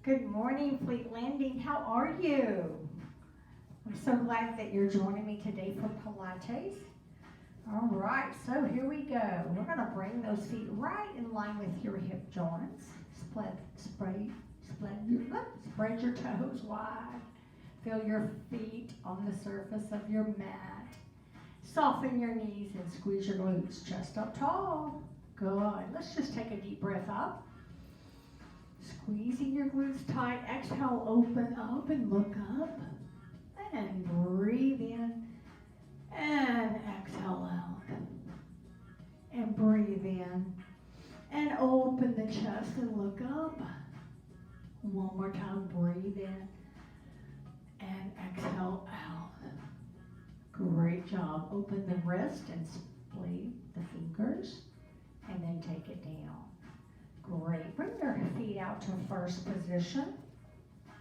Good morning, Fleet Landing. How are you? I'm so glad that you're joining me today for Pilates. All right, so here we go. We're going to bring those feet right in line with your hip joints. Spread your toes wide. Feel your feet on the surface of your mat. Soften your knees and squeeze your glutes chest up tall. Good. Let's just take a deep breath up. Squeezing your glutes tight. Exhale, open up and look up. And breathe in. And exhale out. And breathe in. And open the chest and look up. One more time, breathe in. And exhale out. Great job. Open the wrist and split the fingers. And then take it down. Great. Bring your feet out to first position.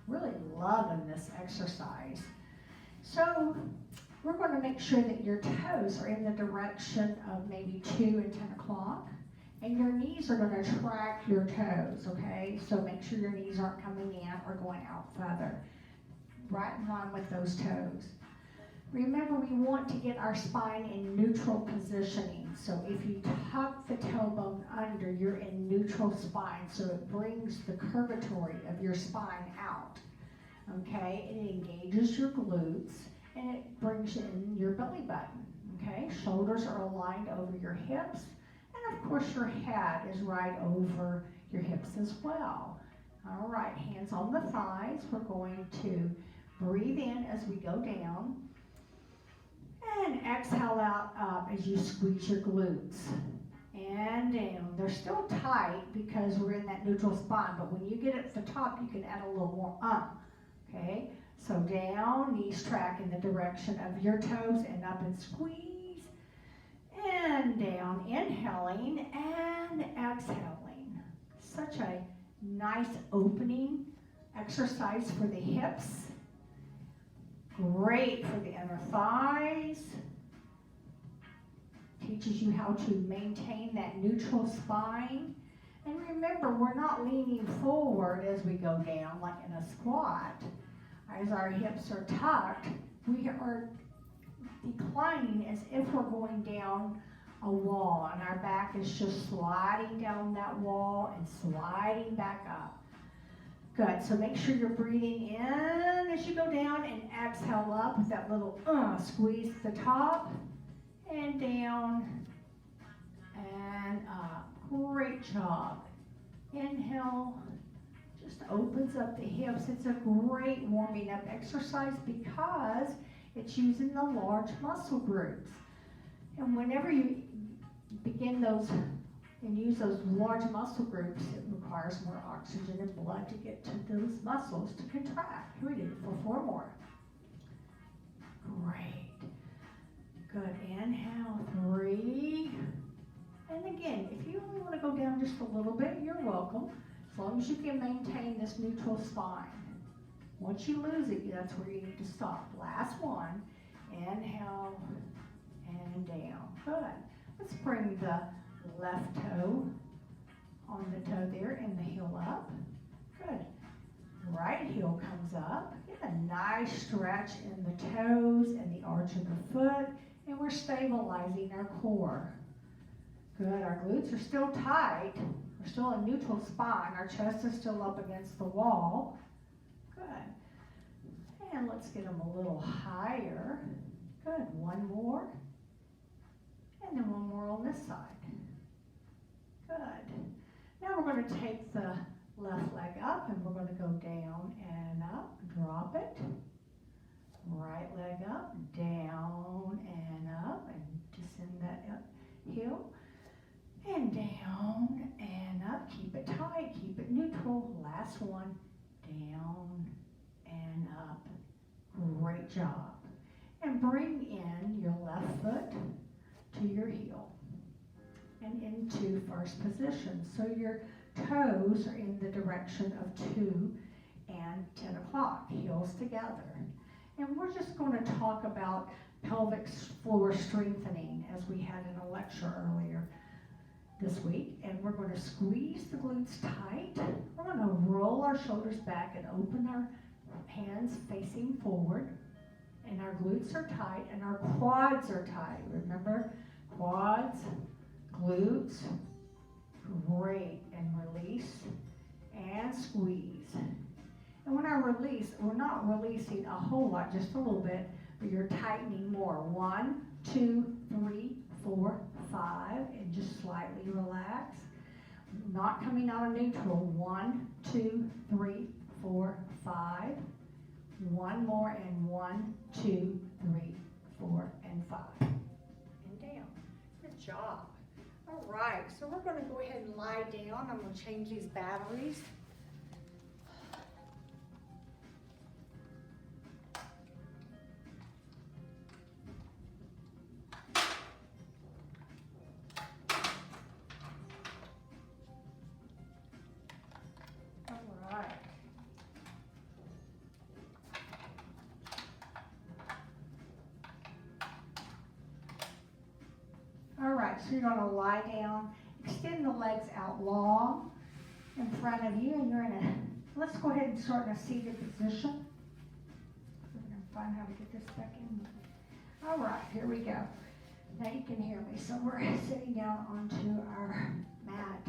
Really loving this exercise. So we're going to make sure that your toes are in the direction of maybe 2 and 10 o'clock. And your knees are going to track your toes, okay? So make sure your knees aren't coming in or going out further. Right in line with those toes. Remember, we want to get our spine in neutral positioning. So if you tuck the tailbone under, you're in neutral spine. So it brings the curvatory of your spine out. Okay, it engages your glutes and it brings in your belly button. Okay, shoulders are aligned over your hips. And of course your head is right over your hips as well. All right, hands on the thighs. We're going to breathe in as we go down. And exhale out up as you squeeze your glutes. And down. They're still tight because we're in that neutral spine, but when you get at the top, you can add a little more up. Okay? So down, knees track in the direction of your toes, and up and squeeze. And down, inhaling and exhaling. Such a nice opening exercise for the hips. Great for the inner thighs. Teaches you how to maintain that neutral spine. And remember, we're not leaning forward as we go down like in a squat. As our hips are tucked, we are declining as if we're going down a wall. And our back is just sliding down that wall and sliding back up. Good, so make sure you're breathing in as you go down and exhale up with that little squeeze at the top and down and up. Great job. Inhale, just opens up the hips. It's a great warming up exercise because it's using the large muscle groups. And whenever you begin those and use those large muscle groups, it requires more oxygen and blood to get to those muscles to contract. Here we do it for 4 more. Great. Good. Inhale, 3. And again, if you only want to go down just a little bit, you're welcome. As long as you can maintain this neutral spine. Once you lose it, that's where you need to stop. Last one. Inhale and down. Good. Let's bring the left toe on the toe there and the heel up. Good. Right heel comes up. Get a nice stretch in the toes and the arch of the foot. And we're stabilizing our core. Good. Our glutes are still tight. We're still in neutral spine. Our chest is still up against the wall. Good. And let's get them a little higher. Good. One more. And then one more on this side. Good. Now we're going to take the left leg up and we're going to go down and up. Drop it. Right leg up, down and up, and descend that heel. And down and up. Keep it tight, keep it neutral. Last one. Down and up. Great job. And bring in your left foot to your heel and into first position. So your toes are in the direction of 2 and 10 o'clock, heels together. And we're just going to talk about pelvic floor strengthening as we had in a lecture earlier this week, and we're going to squeeze the glutes tight. We're going to roll our shoulders back and open our hands facing forward, and our glutes are tight and our quads are tight. Remember, quads, glutes, great, and release and squeeze. And when I release, we're not releasing a whole lot, just a little bit, but you're tightening more. 1, 2, 3, 4, 5, and just slightly relax. Not coming out of neutral. 1, 2, 3, 4, 5. One more, and 1, 2, 3, 4, and 5. And down. Good job. All right, so we're going to go ahead and lie down. I'm going to change these batteries. So you're going to lie down, extend the legs out long in front of you, and you're in a, let's go ahead and start in a seated position. We're going to find how to get this back in. All right, here we go. Now you can hear me. So we're sitting down onto our mat.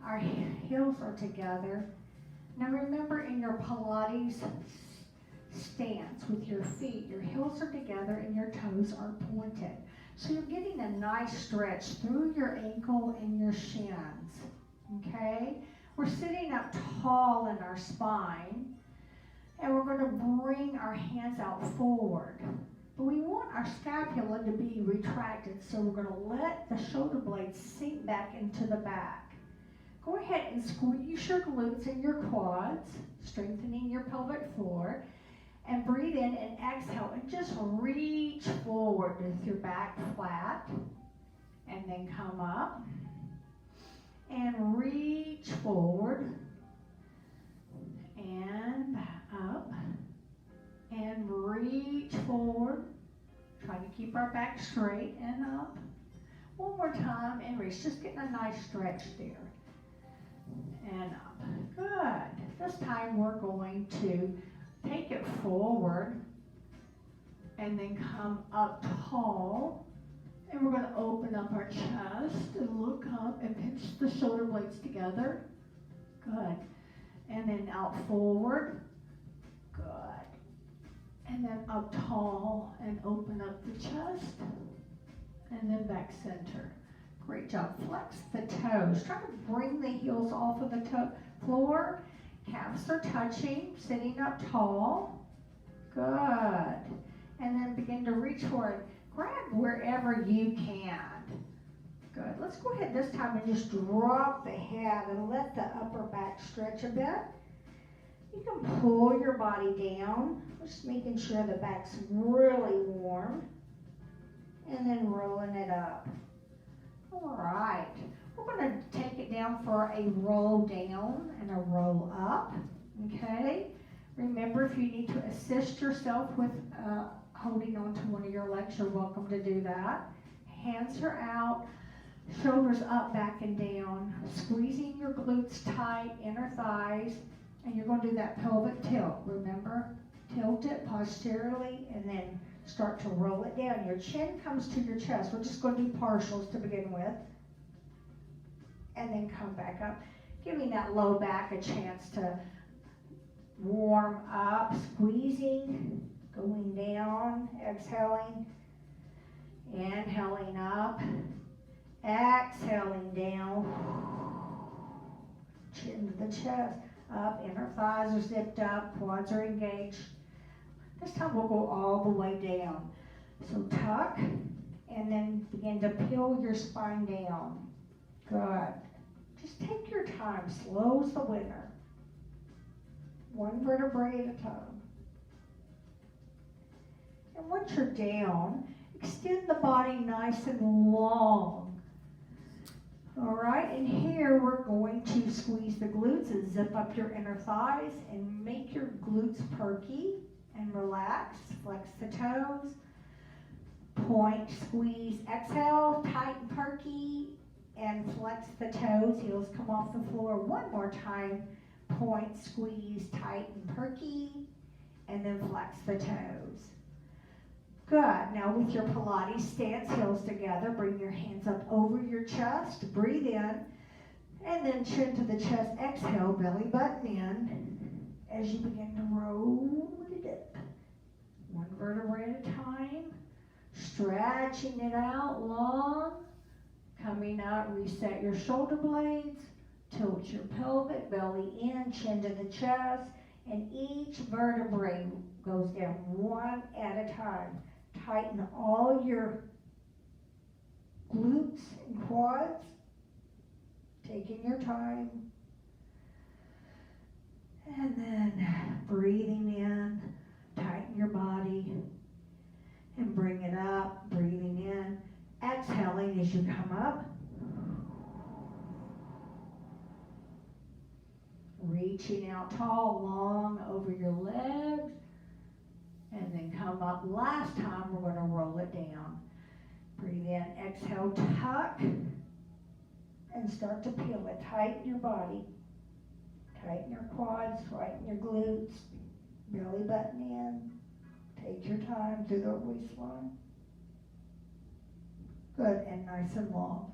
Our heels are together. Now remember, in your Pilates stance with your feet, your heels are together and your toes are pointed. So you're getting a nice stretch through your ankle and your shins, okay? We're sitting up tall in our spine, and we're going to bring our hands out forward. But we want our scapula to be retracted, so we're going to let the shoulder blades sink back into the back. Go ahead and squeeze your glutes and your quads, strengthening your pelvic floor. And breathe in and exhale and just reach forward with your back flat. And then come up. And reach forward. And back up. And reach forward. Try to keep our back straight and up. One more time and reach. Just getting a nice stretch there. And up. Good. This time we're going to take it forward and then come up tall, and we're going to open up our chest and look up and pinch the shoulder blades together. Good. And then out forward. Good. And then up tall and open up the chest, and then back center. Great job. Flex the toes. Try to bring the heels off of the floor. Calves are touching, sitting up tall. Good. And then begin to reach forward. Grab wherever you can. Good. Let's go ahead this time and just drop the head and let the upper back stretch a bit. You can pull your body down, just making sure the back's really warm. And then rolling it up. All right. We're going to take it down for a roll down and a roll up, okay? Remember, if you need to assist yourself with holding on to one of your legs, you're welcome to do that. Hands are out, shoulders up, back, and down, squeezing your glutes tight, inner thighs, and you're going to do that pelvic tilt. Remember, tilt it posteriorly and then start to roll it down. Your chin comes to your chest. We're just going to do partials to begin with. And then come back up, giving that low back a chance to warm up, squeezing, going down, exhaling, inhaling up, exhaling down, chin to the chest, up, inner thighs are zipped up, quads are engaged. This time we'll go all the way down. So tuck, and then begin to peel your spine down. Good. Just take your time. Slow's the winner. One vertebrae at a time. And once you're down, extend the body nice and long. All right, and here we're going to squeeze the glutes and zip up your inner thighs and make your glutes perky and relax. Flex the toes. Point, squeeze, exhale, tight and perky. and flex the toes. Heels come off the floor. One more time. Point, squeeze, tight and perky, and then flex the toes. Good. Now with your Pilates stance, heels together, bring your hands up over your chest. Breathe in, and then chin to the chest. Exhale, belly button in as you begin to roll it up. One vertebrae at a time. Stretching it out long. Coming out, reset your shoulder blades. Tilt your pelvic, belly in, chin to the chest. And each vertebrae goes down one at a time. Tighten all your glutes and quads. Taking your time. And then breathing in, tighten your body. And bring it up, breathing in. Exhaling as you come up. Reaching out tall, long over your legs. And then come up. Last time, we're going to roll it down. Breathe in, exhale, tuck. And start to peel it. Tighten your body. Tighten your quads, tighten your glutes. Belly button in. Take your time through the waistline. Good, and nice and long.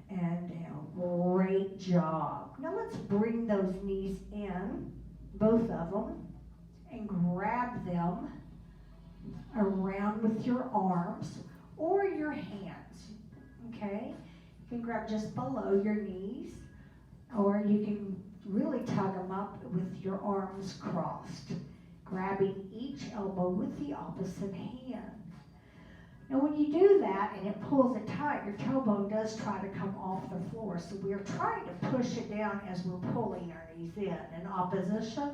And down. Great job. Now let's bring those knees in, both of them, and grab them around with your arms or your hands, okay? You can grab just below your knees, or you can really tug them up with your arms crossed, grabbing each elbow with the opposite hand. Now when you do that and it pulls it tight, your tailbone does try to come off the floor. So we are trying to push it down as we're pulling our knees in opposition.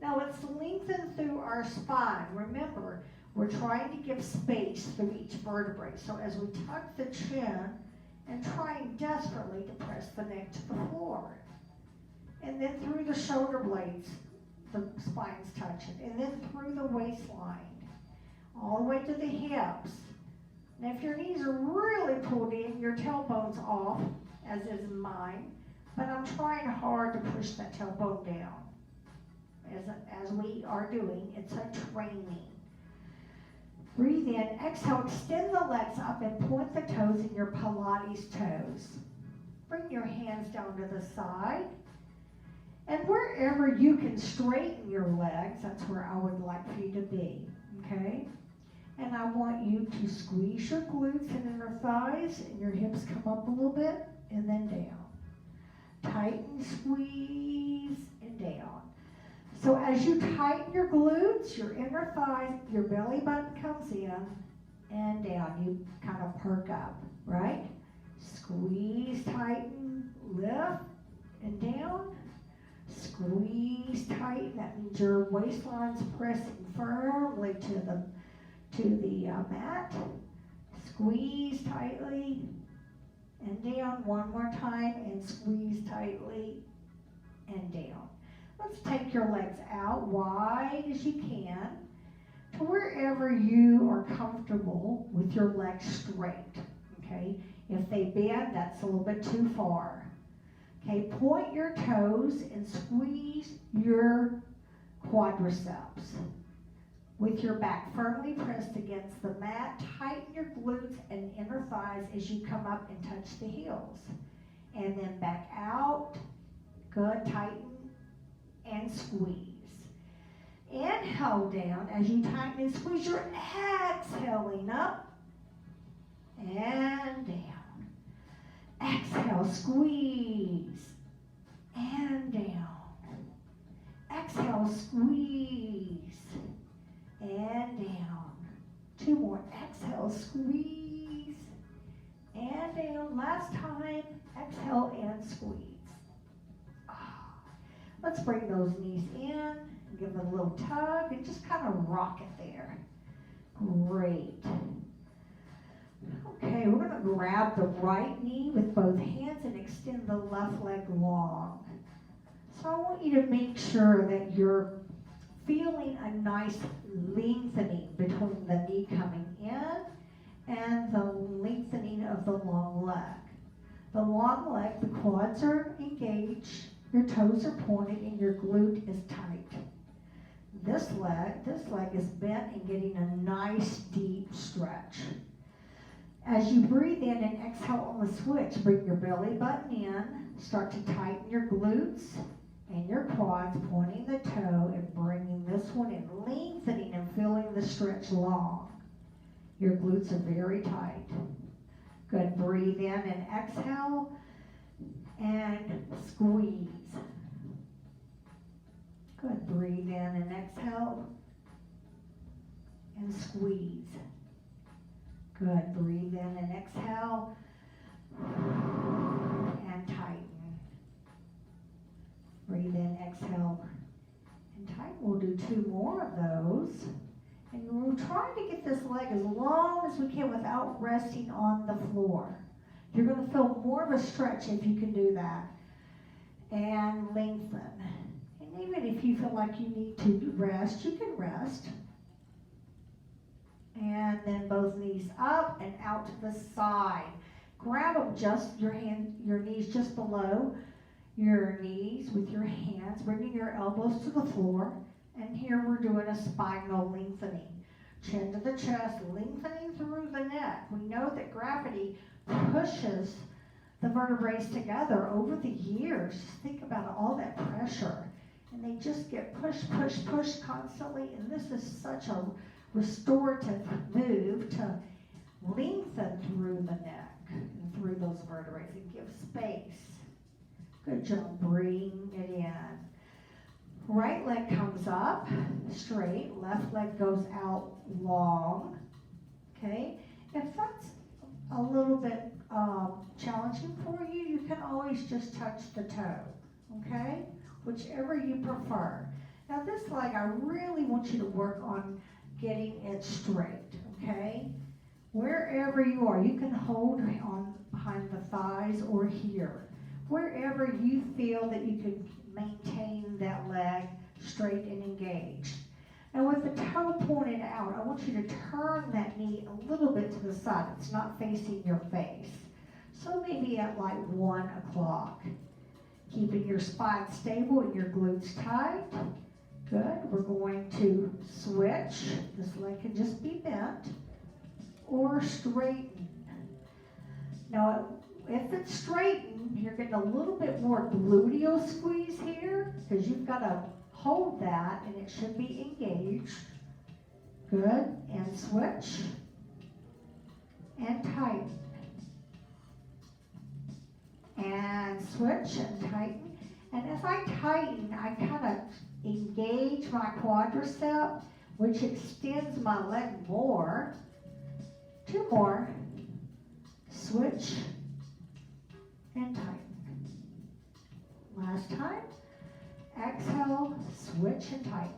Now it's lengthened through our spine. Remember, we're trying to give space through each vertebrae. So as we tuck the chin and trying desperately to press the neck to the floor. And then through the shoulder blades, the spine's touching. And then through the waistline. All the way to the hips. Now if your knees are really pulled in, your tailbone's off, as is mine, but I'm trying hard to push that tailbone down. As we are doing, it's a training. Breathe in, exhale, extend the legs up and point the toes in your Pilates toes. Bring your hands down to the side. And wherever you can straighten your legs, that's where I would like for you to be, okay? And I want you to squeeze your glutes and inner thighs, and your hips come up a little bit, and then down. Tighten, squeeze, and down. So as you tighten your glutes, your inner thighs, your belly button comes in, and down. You kind of perk up, right? Squeeze, tighten, lift, and down. Squeeze, tighten. That means your waistline's pressing firmly to the mat. Squeeze tightly and down. One more time, and squeeze tightly and down. Let's take your legs out wide as you can to wherever you are comfortable with your legs straight, okay? If they bend, that's a little bit too far. Okay, point your toes and squeeze your quadriceps. With your back firmly pressed against the mat, tighten your glutes and inner thighs as you come up and touch the heels. And then back out. Good, tighten and squeeze. Inhale down as you tighten and squeeze. You're exhaling up and down. Exhale, squeeze and down. Exhale, squeeze and down. Two more. Exhale, squeeze and down. Last time, exhale and squeeze. Let's bring those knees in, give it a little tug, and just kind of rock it there. Great. Okay, we're going to grab the right knee with both hands and extend the left leg long. So I want you to make sure that you're feeling a nice lengthening between the knee coming in and the lengthening of the long leg. The long leg, the quads are engaged, your toes are pointed, and your glute is tight. This leg is bent and getting a nice deep stretch. As you breathe in and exhale on the switch, bring your belly button in, start to tighten your glutes and your quads, pointing the toe and bringing this one in, lengthening and feeling the stretch long. Your glutes are very tight. Good, breathe in and exhale and squeeze. Good, breathe in and exhale and squeeze. Good, breathe in and exhale and tighten. Breathe in, exhale and tighten. We'll do 2 more of those. And we're trying to get this leg as long as we can without resting on the floor. You're going to feel more of a stretch if you can do that. And lengthen. And even if you feel like you need to rest, you can rest. And then both knees up and out to the side. Grab them just your knees just below your knees with your hands, bringing your elbows to the floor. And here we're doing a spinal lengthening. Chin to the chest, lengthening through the neck. We know that gravity pushes the vertebrae together over the years. Just think about all that pressure. And they just get pushed constantly. And this is such a restorative move to lengthen through the neck and through those vertebrae and give space. Good job. Bring it in. Right leg comes up straight, left leg goes out long, okay? If that's a little bit challenging for you, you can always just touch the toe, okay? Whichever you prefer. Now this leg, I really want you to work on getting it straight, okay? Wherever you are, you can hold on behind the thighs or here. Wherever you feel that you can maintain that leg straight and engaged. And with the toe pointed out, I want you to turn that knee a little bit to the side. It's not facing your face. So maybe at like 1 o'clock. Keeping your spine stable and your glutes tight. Good. We're going to switch. This leg can just be bent or straightened. Now, if it's straightened, you're getting a little bit more gluteal squeeze here because you've got to hold that and it should be engaged. Good. And switch. And tighten. And switch and tighten. And as I tighten, I kind of engage my quadricep, which extends my leg more. 2 more. Switch. And tighten. Last time. Exhale, switch and tighten.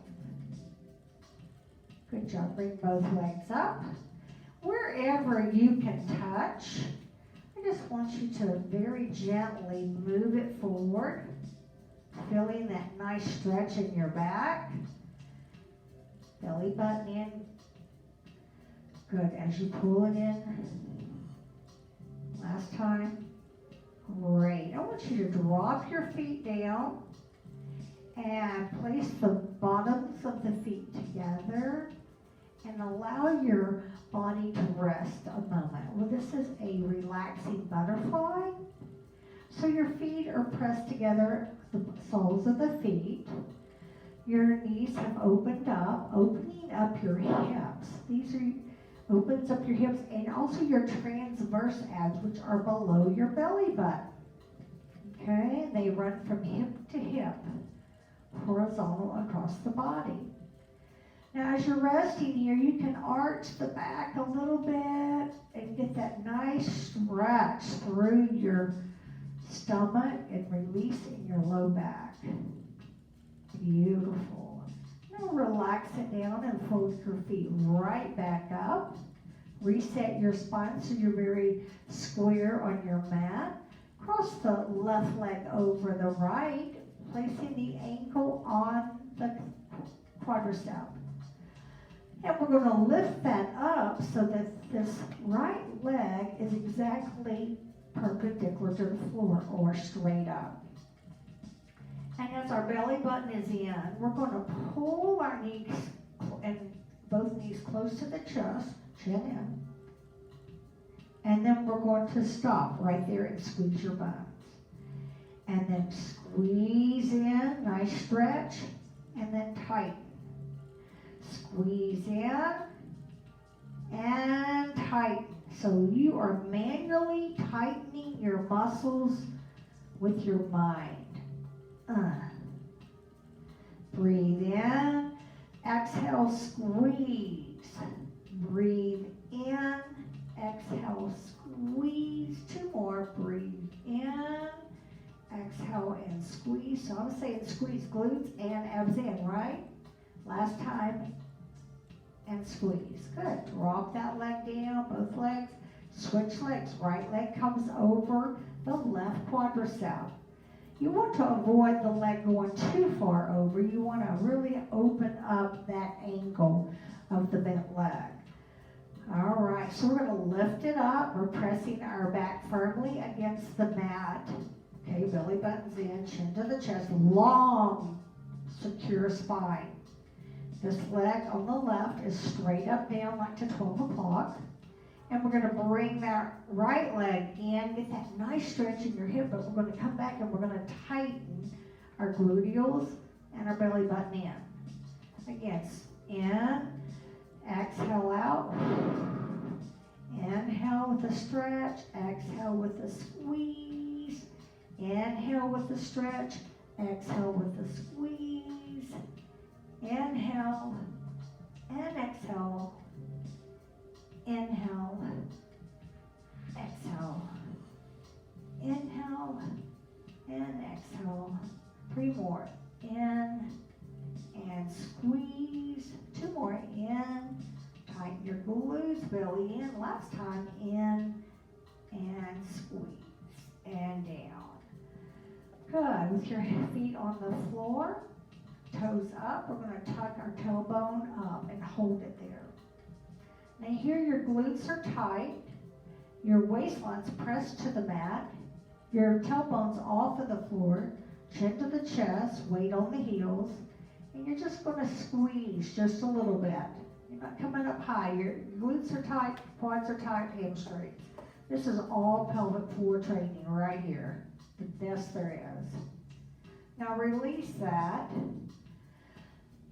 Good job. Bring both legs up. Wherever you can touch, I just want you to very gently move it forward, feeling that nice stretch in your back. Belly button in. Good. As you pull it in. Last time. Great. I want you to drop your feet down and place the bottoms of the feet together and allow your body to rest a moment. Well, this is a relaxing butterfly. So your feet are pressed together, the soles of the feet. Your knees have opened up, opening up your hips. These are opens up your hips and also your transverse abs, which are below your belly button. Okay, and they run from hip to hip, horizontal across the body. Now, as you're resting here, you can arch the back a little bit and get that nice stretch through your stomach and release in your low back. Beautiful. Now relax it down and fold your feet right back up. Reset your spine so you're very square on your mat. Cross the left leg over the right, placing the ankle on the quadricep. And we're going to lift that up so that this right leg is exactly perpendicular to the floor or straight up. And as our belly button is in, we're going to pull our knees and both knees close to the chest, chin in. And then we're going to stop right there and squeeze your buns. And then squeeze in, nice stretch, and then tighten. Squeeze in and tighten. So you are manually tightening your muscles with your mind. Breathe in, exhale, squeeze. Breathe in, exhale, squeeze. 2 more, breathe in, exhale, and squeeze. So I'm saying squeeze glutes and abs in, right? Last time, and squeeze. Good. Drop that leg down, both legs. Switch legs. Right leg comes over the left quadricep. You want to avoid the leg going too far over. You want to really open up that angle of the bent leg. All right, so we're going to lift it up. We're pressing our back firmly against the mat. Okay, belly button's in, chin to the chest, long, secure spine. This leg on the left is straight up down like to 12 o'clock. And we're going to bring that right leg in, get that nice stretch in your hip, but we're going to come back and we're going to tighten our gluteals and our belly button in. Again, in, exhale out. Inhale with a stretch, exhale with a squeeze. Inhale with a stretch, exhale with a squeeze. Inhale and exhale. Inhale, exhale. Inhale and exhale. 3 more. In and squeeze. 2 more. In. Tighten your glutes, belly in. Last time, in and squeeze. And down. Good. With your feet on the floor, toes up, we're going to tuck our tailbone up and hold it there. Now here your glutes are tight, your waistline's pressed to the mat, your tailbone's off of the floor, chin to the chest, weight on the heels, and you're just going to squeeze just a little bit. You're not coming up high. Your glutes are tight, quads are tight, hamstrings. This is all pelvic floor training right here. The best there is. Now release that.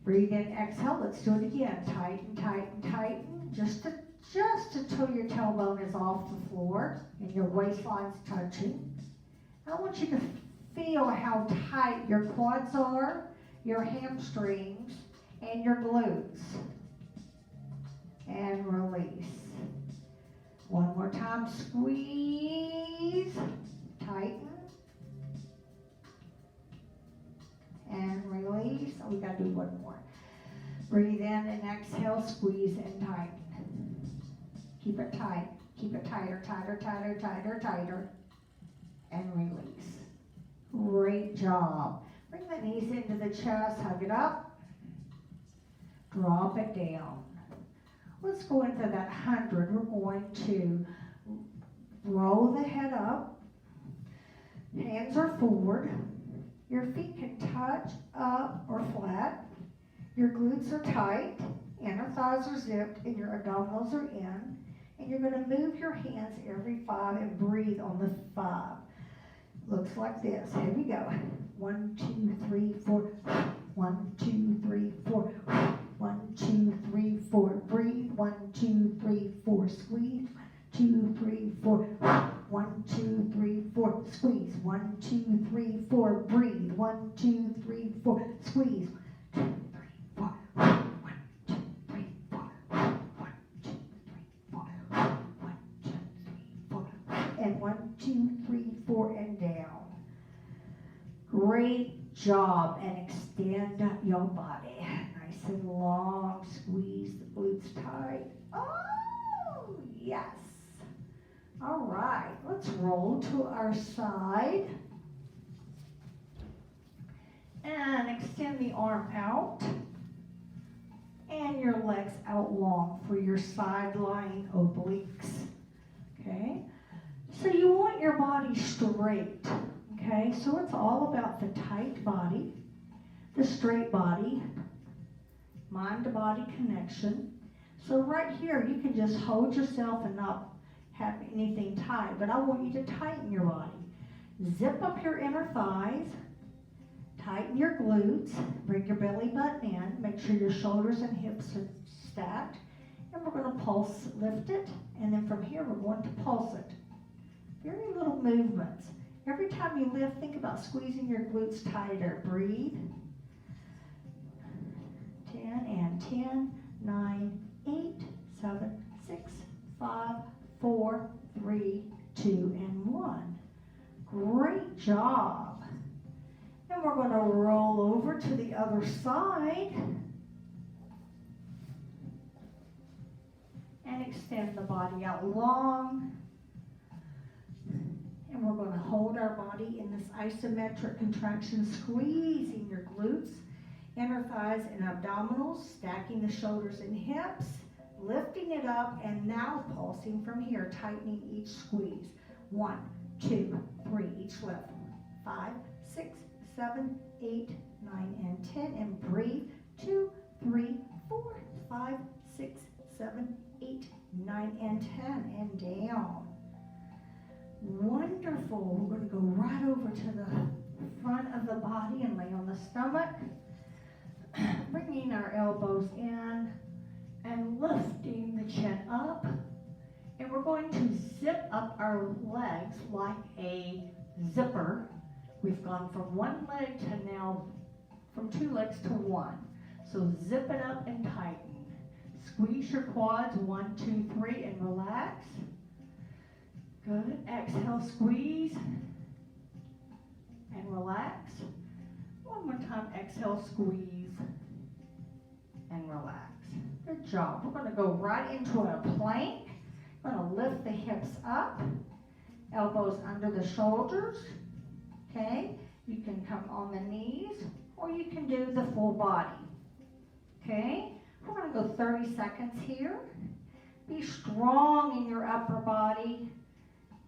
Breathe in, exhale. Let's do it again. Tighten, tighten, tighten. Just until your tailbone is off the floor and your waistline's touching. I want you to feel how tight your quads are, your hamstrings, and your glutes. And release. One more time. Squeeze. Tighten. And release. Oh, we got to do one more. Breathe in and exhale. Squeeze and tighten. Keep it tight. Keep it tighter, tighter, tighter, tighter, tighter. And release. Great job. Bring the knees into the chest. Hug it up. Drop it down. Let's go into that 100. We're going to roll the head up. Hands are forward. Your feet can touch up or flat. Your glutes are tight. Inner thighs are zipped and your abdominals are in. And you're going to move your hands every 5 and breathe on the 5. Looks like this. Here we go. 1, 2, 3, 4. 1, 2, 3, 4. 1, 2, 3, 4. Breathe. 1, 2, 3, 4. Squeeze. 2, 3, 4. 1, 2, 3, 4. Squeeze. 1, 2, 3, 4. Breathe. 1, 2, 3, 4. Squeeze. 2, 3, 4. 1, 2, 3, 4. 1, 2, 3, 4. 1, 2, 3, 4. And 1, 2, 3, 4, and down. Great job. And extend your body. Nice and long. Squeeze the glutes tight. Oh, yes. All right. Let's roll to our side. And extend the arm out. and your legs out long for your side lying obliques. Okay? So you want your body straight. Okay? So it's all about the tight body, the straight body, mind to body connection. So right here, you can just hold yourself and not have anything tight, but I want you to tighten your body. Zip up your inner thighs, tighten your glutes, bring your belly button in, make sure your shoulders and hips are stacked, and we're going to pulse, lift it, and then from here we're going to pulse it. Very little movements. Every time you lift, think about squeezing your glutes tighter. Breathe. 10 and 10, 9, 8, 7, 6, 5, 4, 3, 2, and 1. Great job. And we're going to roll over to the other side and extend the body out long. And we're going to hold our body in this isometric contraction, squeezing your glutes, inner thighs and abdominals, stacking the shoulders and hips, lifting it up, and now pulsing from here, tightening each squeeze. 1, 2, 3, each lift. 5, 6, 7, 8, 9, and 10, and breathe. 2, 3, 4, 5, 6, 7, 8, 9, and 10, and down. Wonderful. We're going to go right over to the front of the body and lay on the stomach, bringing our elbows in and lifting the chin up. And we're going to zip up our legs like a zipper. We've gone from one leg to now from 2 legs to 1. So zip it up and tighten. Squeeze your quads, 1, 2, 3, and relax. Good. Exhale, squeeze and relax. One more time, exhale, squeeze and relax. Good job. We're going to go right into a plank. We're going to lift the hips up, elbows under the shoulders. Okay? You can come on the knees or you can do the full body. Okay? We're going to go 30 seconds here. Be strong in your upper body.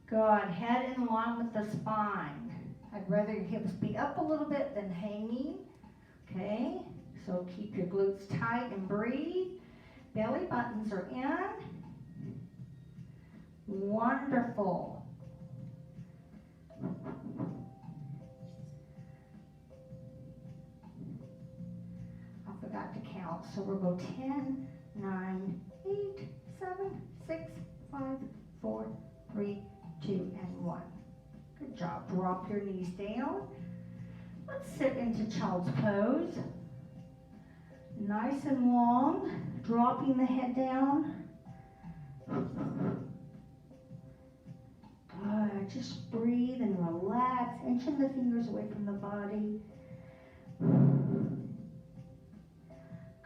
Good. Head in line with the spine. I'd rather your hips be up a little bit than hanging. Okay? So keep your glutes tight and breathe. Belly buttons are in. Wonderful. I forgot to count. So we'll go 10, 9, 8, 7, 6, 5, 4, 3, 2, and 1. Good job. Drop your knees down. Let's sit into child's pose. Nice and long. Dropping the head down. Good. Just breathe and relax. Inching the fingers away from the body.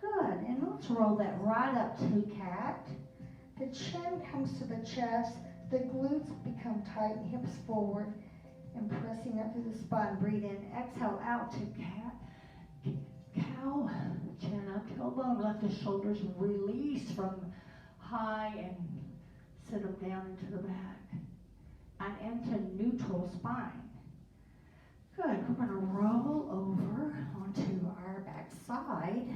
Good. And let's roll that right up to cat. The chin comes to the chest. The glutes become tight, hips forward, and pressing up to the spine. Breathe in, exhale out to cat, cow, chin up, tailbone. Let the shoulders release from high and sit them down into the back and into neutral spine. Good. We're going to roll over onto our back side.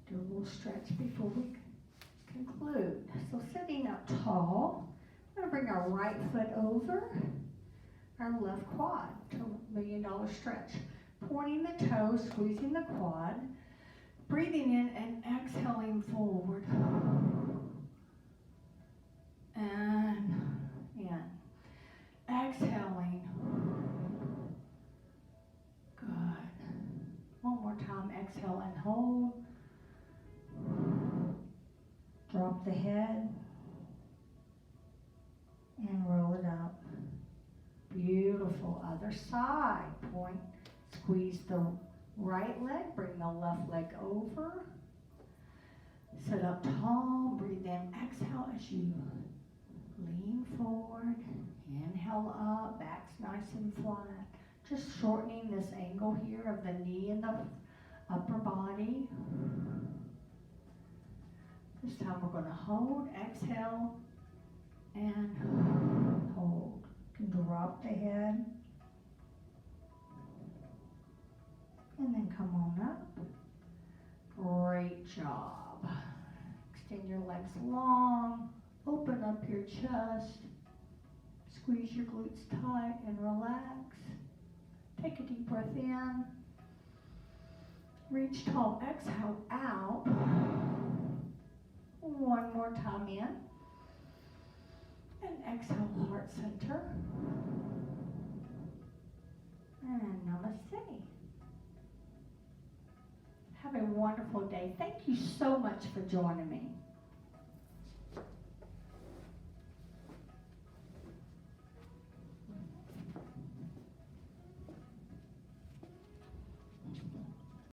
Do a little stretch before we conclude. So sitting up tall. We're going to bring our right foot over our left quad to $1 million stretch. Pointing the toes, squeezing the quad, breathing in and exhaling forward. And in. Exhaling. Good. One more time, exhale and hold. Drop the head. And roll it up. Beautiful. Other side. Point. Squeeze the right leg. Bring the left leg over. Sit up tall. Breathe in. Exhale as you lean forward. Inhale up. Back's nice and flat. Just shortening this angle here of the knee and the upper body. This time we're going to hold, exhale, and hold. You can drop the head. And then come on up. Great job. Extend your legs long. Open up your chest. Squeeze your glutes tight and relax. Take a deep breath in. Reach tall. Exhale out. One more time in. And exhale, heart center. And namaste. Have a wonderful day. Thank you so much for joining me.